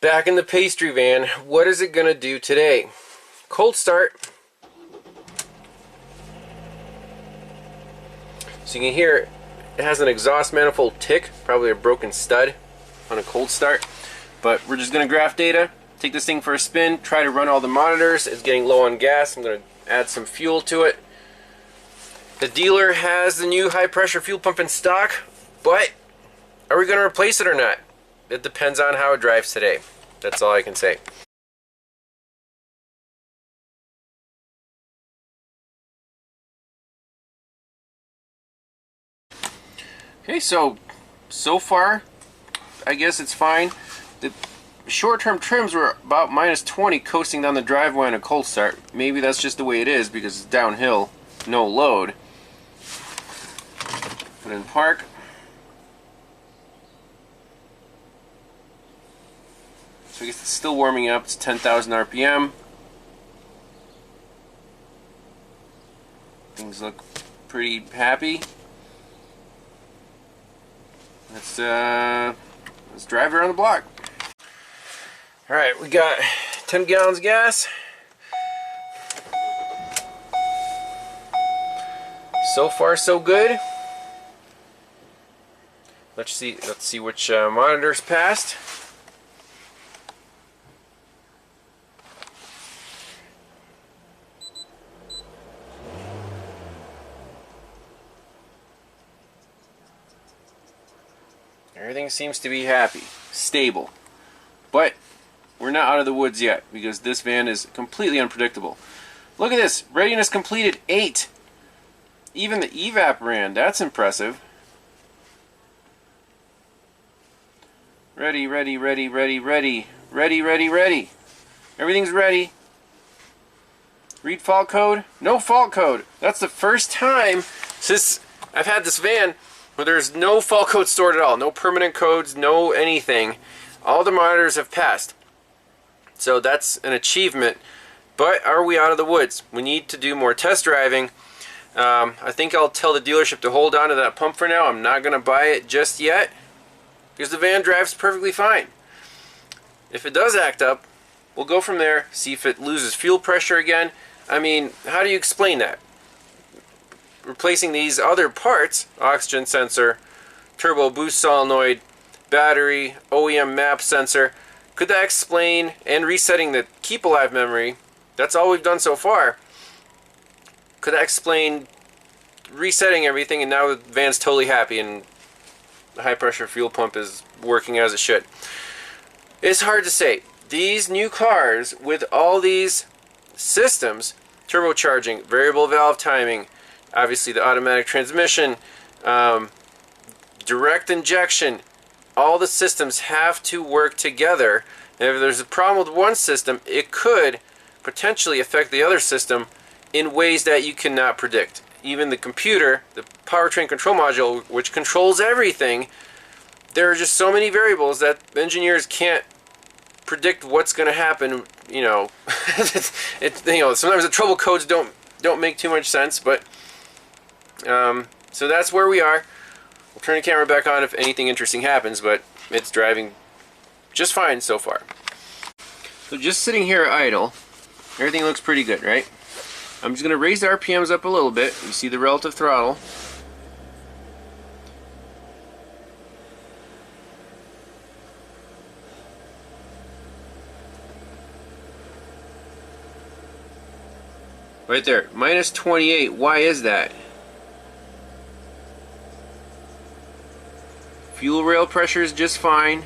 Back in the Pastry van. What is it gonna do today? Cold start. So you can hear it has an exhaust manifold tick, probably a broken stud on a cold start. But we're just gonna graph data, take this thing for a spin, try to run all the monitors. It's getting low on gas. I'm gonna add some fuel to it. The dealer has the new high pressure fuel pump in stock, but are we gonna replace it or not? It depends on how it drives today. That's all I can say. Okay, so far, I guess it's fine. The short-term trims were about -20 coasting down the driveway on a cold start. Maybe that's just the way it is because it's downhill, no load. Put in park. So I guess it's still warming up. It's 10,000 RPM. Things look pretty happy. Let's drive around the block. All right, we got 10 gallons of gas. So far, so good. Let's see which monitors passed. Everything seems to be happy, stable. But we're not out of the woods yet because this van is completely unpredictable. Look at this, readiness completed 8. Even the Evap ran, that's impressive. Ready, ready, ready, ready, ready, ready, ready, ready. Everything's ready. Read fault code? No fault code. That's the first time since I've had this van where there's no fault code stored at all. No permanent codes, no anything. All the monitors have passed. So that's an achievement. But are we out of the woods? We need to do more test driving. I think I'll tell the dealership to hold on to that pump for now. I'm not going to buy it just yet because the van drives perfectly fine. If it does act up, we'll go from there, see if it loses fuel pressure again. I mean, how do you explain that? Replacing these other parts, oxygen sensor, turbo boost solenoid, battery, OEM map sensor, could that explain, and resetting the keep alive memory, that's all we've done so far, could that explain resetting everything and now the van's totally happy and the high pressure fuel pump is working as it should? It's hard to say. These new cars with all these systems, turbocharging, variable valve timing, obviously the automatic transmission, direct injection, all the systems have to work together. And if there's a problem with one system, it could potentially affect the other system in ways that you cannot predict. Even the computer, the powertrain control module, which controls everything, there are just so many variables that engineers can't predict what's going to happen. You know, sometimes the trouble codes don't make too much sense, but so that's where we are. We'll turn the camera back on if anything interesting happens, but it's driving just fine so far. So just sitting here idle, everything looks pretty good, right? I'm just going to raise the RPMs up a little bit. You see the relative throttle. Right there, -28. Why is that? Fuel rail pressure is just fine.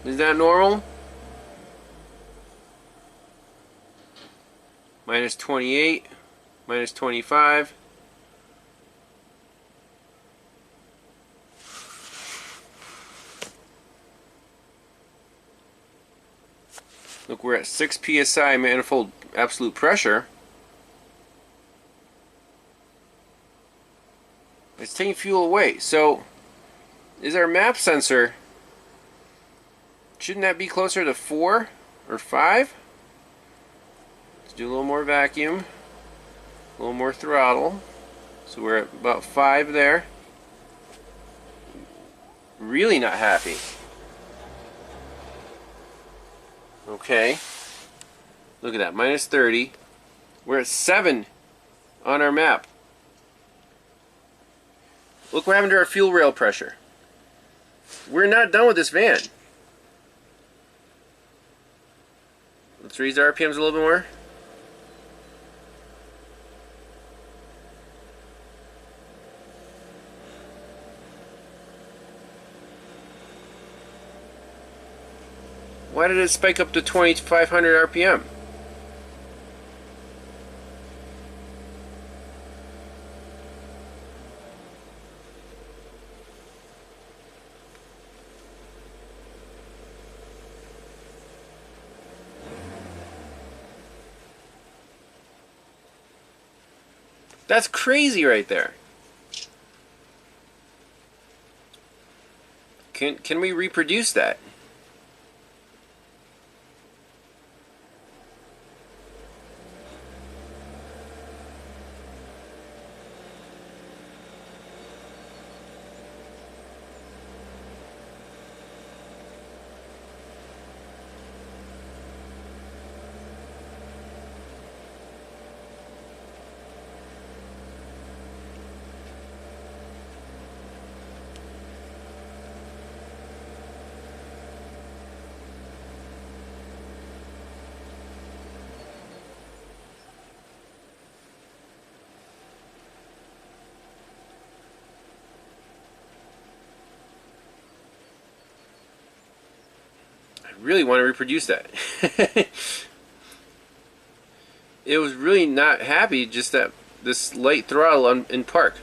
Is that normal? -28, -25. Look, we're at 6 psi manifold absolute pressure. It's taking fuel away. So, is our map sensor, shouldn't that be closer to 4 or 5? do a little more vacuum, a little more throttle. So we're at about 5 there. Really not happy. Okay. Look at that, minus 30. We're at 7 on our map. Look what happened to our fuel rail pressure. We're not done with this van. Let's raise the RPMs a little bit more. Why did it spike up to 2,500 RPM? That's crazy right there. Can we reproduce that? Really want to reproduce that. It was really not happy just that this light throttle in park.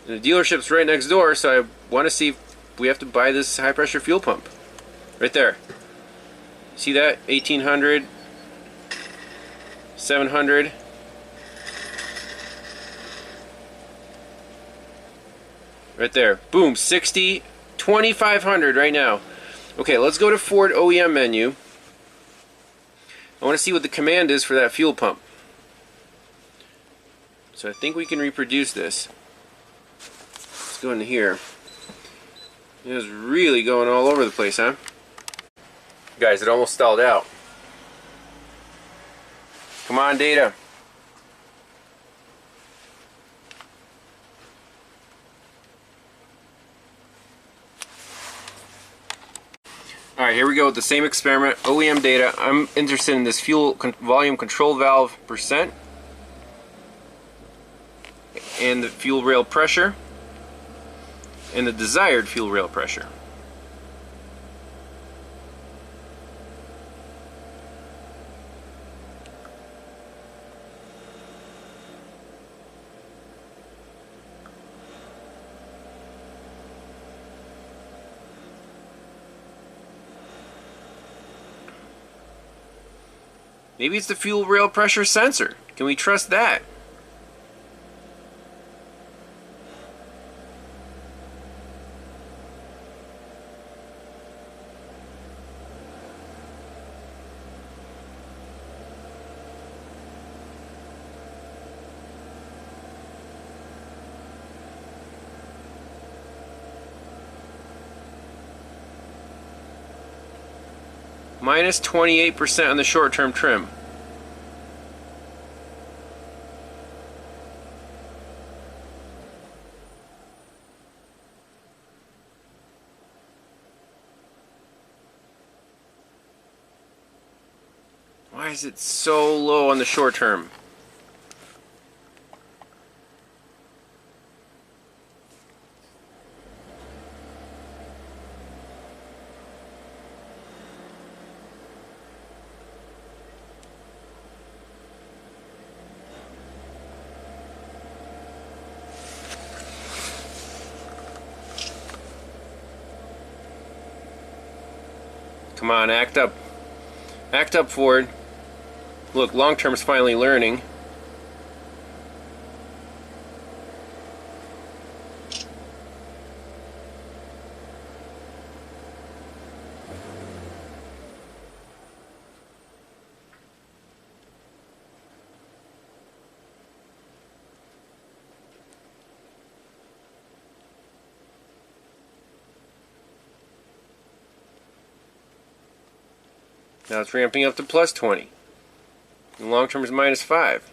And the dealership's right next door, so I want to see if we have to buy this high pressure fuel pump. Right there. See that? 1800, 700. Right there. Boom, 60. 2,500 right now. Okay, let's go to Ford OEM menu. I want to see what the command is for that fuel pump. So I think we can reproduce this. Let's go into here. It was really going all over the place, huh? Guys, it almost stalled out. Come on, data. Alright, here we go with the same experiment, OEM data. I'm interested in this fuel volume control valve percent and the fuel rail pressure and the desired fuel rail pressure. Maybe it's the fuel rail pressure sensor. Can we trust that? Minus 28% on the short-term trim. Why is it so low on the short term? Come on, act up. Act up, Ford. Look, long term is finally learning. Now it's ramping up to plus 20. And long term is minus 5.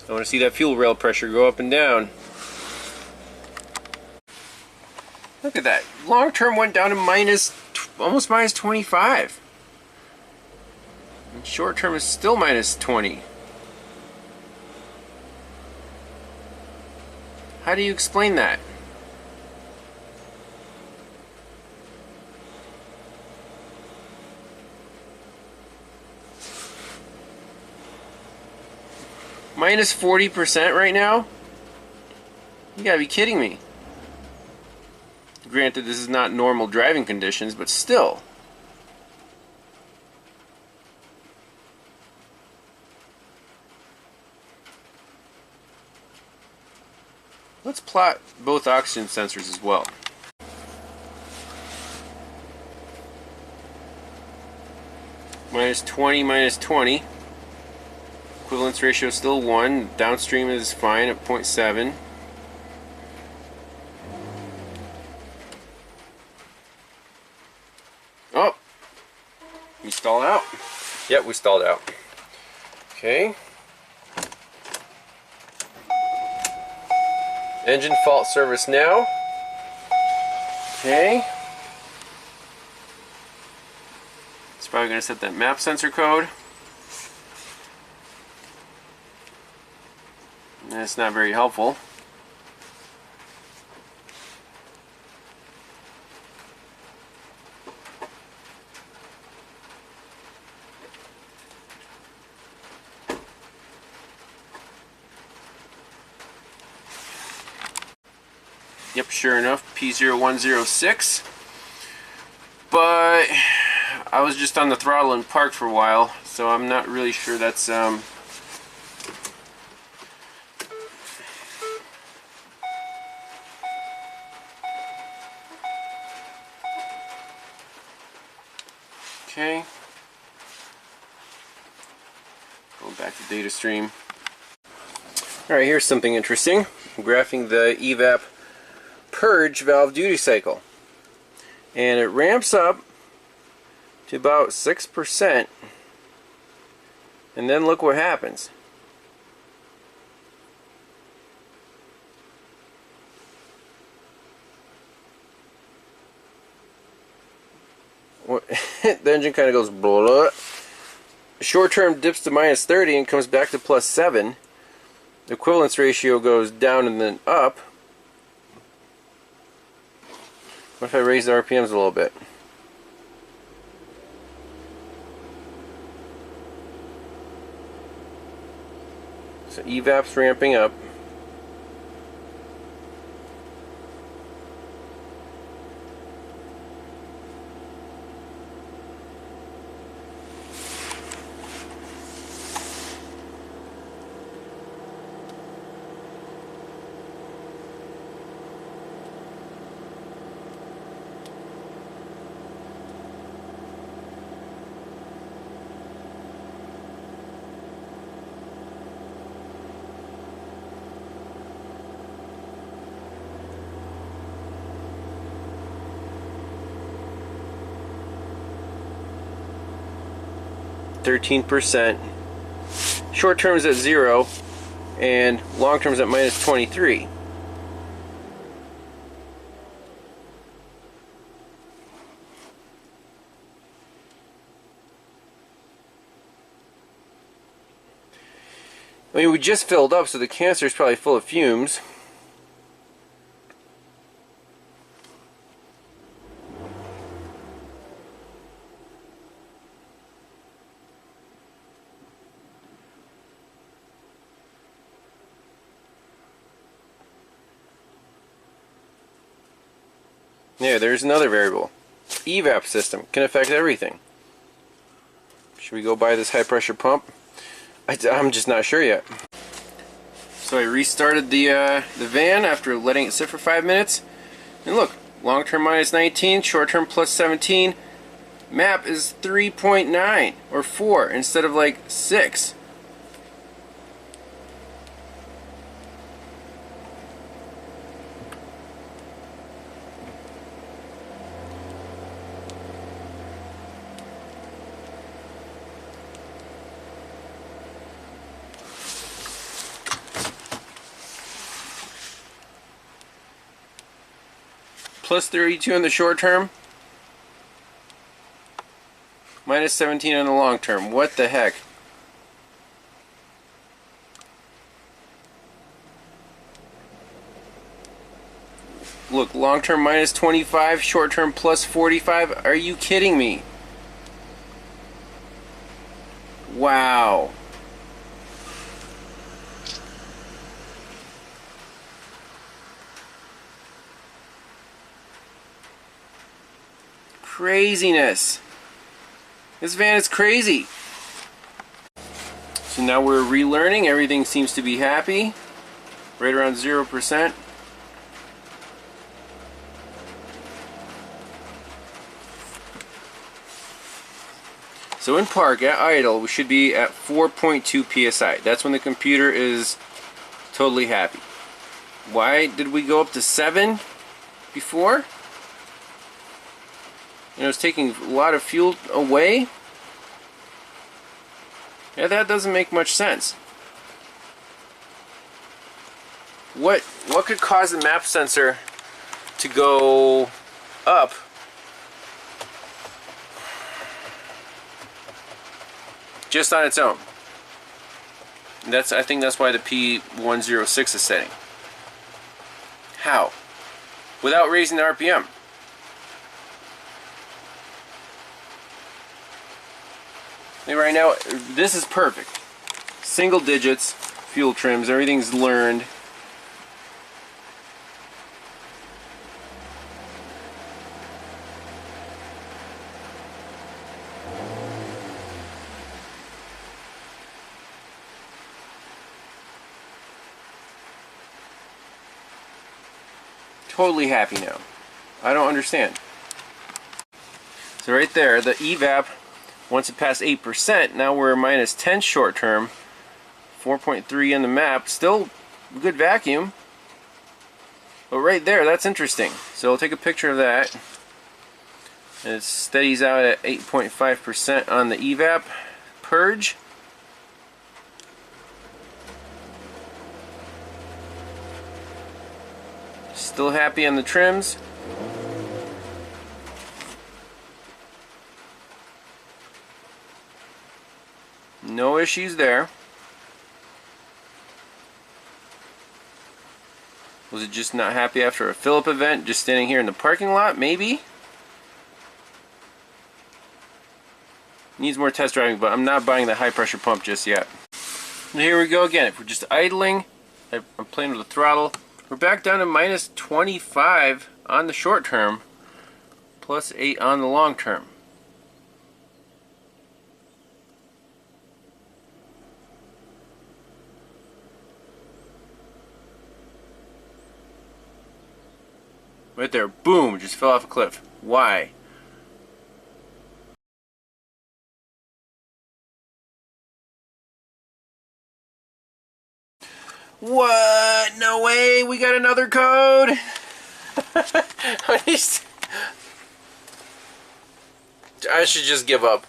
I want to see that fuel rail pressure go up and down. Look at that. Long term went down to almost minus 25. And short term is still minus 20. How do you explain that? Minus 40% right now? You gotta be kidding me. Granted, this is not normal driving conditions, but still. Let's plot both oxygen sensors as well. Minus 20, minus 20. Equivalence ratio is still 1. Downstream is fine at 0.7. Oh! We stalled out? Yep, we stalled out. Okay. Engine fault service now. Okay. It's probably going to set that MAP sensor code. That's not very helpful. Yep, sure enough, P0106. But I was just on the throttle and parked for a while, so I'm not really sure that's okay. Going back to data stream. Alright, here's something interesting. I'm graphing the Evap purge valve duty cycle. And it ramps up to about 6%. And then look what happens. The engine kind of goes blah. Short term dips to minus 30 and comes back to plus 7. The equivalence ratio goes down and then up. What if I raise the RPMs a little bit? So Evap's ramping up. %. Short term is at 0 and long term is at minus 23. I mean, we just filled up, so the canister is probably full of fumes. Yeah, there's another variable. Evap system can affect everything. Should we go buy this high pressure pump? I'm just not sure yet. So I restarted the van after letting it sit for 5 minutes, and look, long term minus 19, short term plus 17. MAP is 3.9 or 4 instead of like 6. Plus 32 in the short term, minus 17 on the long term. What the heck? Look, long term minus 25, short term plus 45. Are you kidding me? Wow. Craziness. This van is crazy. So now we're relearning. Everything seems to be happy. Right around 0%. So in park, at idle, we should be at 4.2 psi. That's when the computer is totally happy. Why did we go up to 7 before? You know, it's taking a lot of fuel away. Yeah, that doesn't make much sense. What could cause the MAP sensor to go up just on its own? I think that's why the P0106 is setting. How? Without raising the RPM. Right now, this is perfect. Single digits, fuel trims, everything's learned. Totally happy now. I don't understand. So right there, the Evap, once it passed 8%, now we're minus 10 short term, 4.3 in the MAP, still good vacuum. But right there, that's interesting. So I'll take a picture of that. And it steadies out at 8.5% on the Evap purge. Still happy on the trims. No issues there. Was it just not happy after a fill-up event, just standing here in the parking lot? Maybe. Needs more test driving, but I'm not buying the high pressure pump just yet. And here we go again. If we're just idling, I'm playing with the throttle. We're back down to minus 25 on the short term, plus 8 on the long term. Right there, boom, just fell off a cliff. Why? What? No way, we got another code? I should just give up.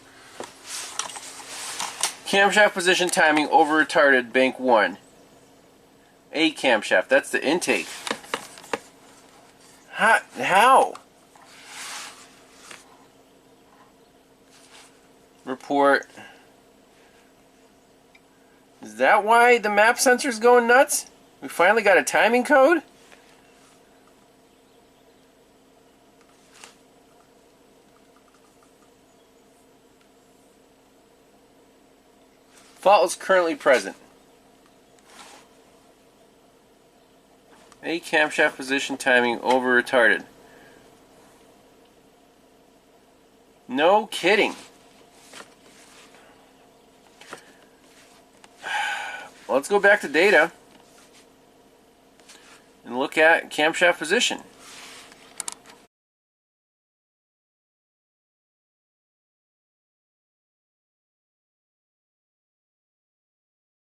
Camshaft position timing over retarded, bank 1. A camshaft, that's the intake. How? Report. Is that why the MAP sensor's going nuts? We finally got a timing code? Fault is currently present. A camshaft position timing over retarded. No kidding. let's go back to data and look at camshaft position.